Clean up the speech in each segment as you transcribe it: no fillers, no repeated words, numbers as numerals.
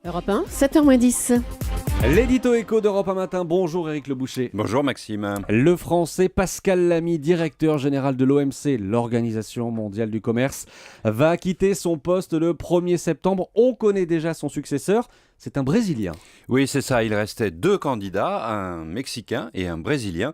Europe 1, 7h10. L'édito éco d'Europe 1 matin, bonjour Éric Le Boucher. Bonjour Maxime. Le français Pascal Lamy, directeur général de l'OMC, l'Organisation mondiale du commerce, va quitter son poste le 1er septembre. On connaît déjà son successeur, c'est un Brésilien. Oui, c'est ça, il restait deux candidats, un Mexicain et un Brésilien.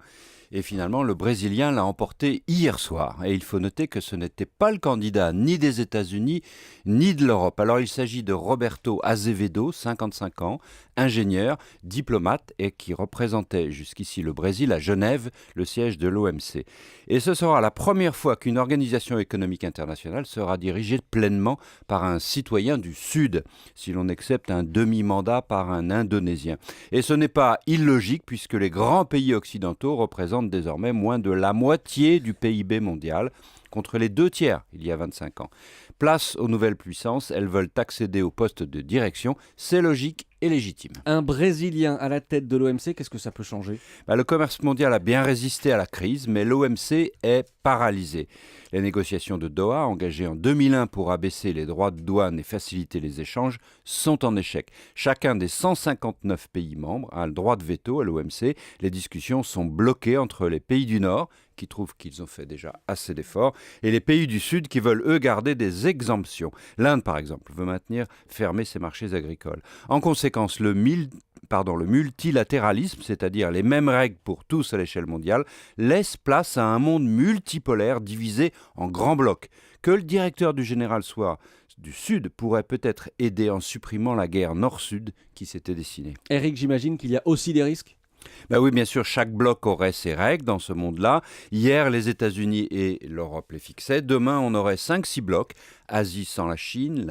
Et finalement, le Brésilien l'a emporté hier soir. Et il faut noter que ce n'était pas le candidat ni des États-Unis ni de l'Europe. Alors il s'agit de Roberto Azevedo, 55 ans, ingénieur, diplomate et qui représentait jusqu'ici le Brésil à Genève, le siège de l'OMC. Et ce sera la première fois qu'une organisation économique internationale sera dirigée pleinement par un citoyen du Sud, si l'on accepte un demi-mandat par un Indonésien. Et ce n'est pas illogique puisque les grands pays occidentaux représentent désormais moins de la moitié du PIB mondial, contre les 2/3 il y a 25 ans. Place aux nouvelles puissances, elles veulent accéder au poste de direction, c'est logique et légitime. Un Brésilien à la tête de l'OMC, qu'est-ce que ça peut changer ? Le commerce mondial a bien résisté à la crise, mais l'OMC est paralysé. Les négociations de Doha, engagées en 2001 pour abaisser les droits de douane et faciliter les échanges, sont en échec. Chacun des 159 pays membres a le droit de veto à l'OMC. Les discussions sont bloquées entre les pays du Nord, qui trouvent qu'ils ont fait déjà assez d'efforts, et les pays du Sud qui veulent, eux, garder des exemptions. L'Inde, par exemple, veut maintenir fermés ses marchés agricoles. En conséquence, le multilatéralisme, c'est-à-dire les mêmes règles pour tous à l'échelle mondiale, laisse place à un monde multipolaire divisé en grands blocs. Que le directeur du général soit du Sud pourrait peut-être aider en supprimant la guerre Nord-Sud qui s'était dessinée. Éric, j'imagine qu'il y a aussi des risques ? Oui, bien sûr, chaque bloc aurait ses règles dans ce monde-là. Hier, les États-Unis et l'Europe les fixaient. Demain, on aurait 5-6 blocs. Asie sans la Chine,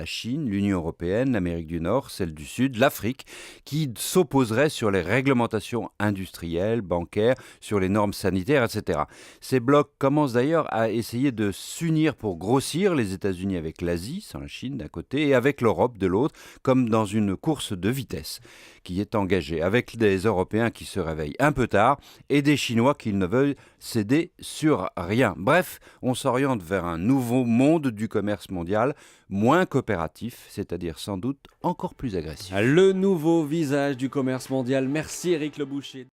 l'Union européenne, l'Amérique du Nord, celle du Sud, l'Afrique, qui s'opposeraient sur les réglementations industrielles, bancaires, sur les normes sanitaires, etc. Ces blocs commencent d'ailleurs à essayer de s'unir pour grossir, les États-Unis avec l'Asie, sans la Chine d'un côté, et avec l'Europe de l'autre, comme dans une course de vitesse qui est engagée, avec des Européens qui se réveillent un peu tard et des Chinois qui ne veulent céder sur rien. Bref, on s'oriente vers un nouveau monde du commerce mondial, moins coopératif, c'est-à-dire sans doute encore plus agressif. Le nouveau visage du commerce mondial. Merci Éric Le Boucher.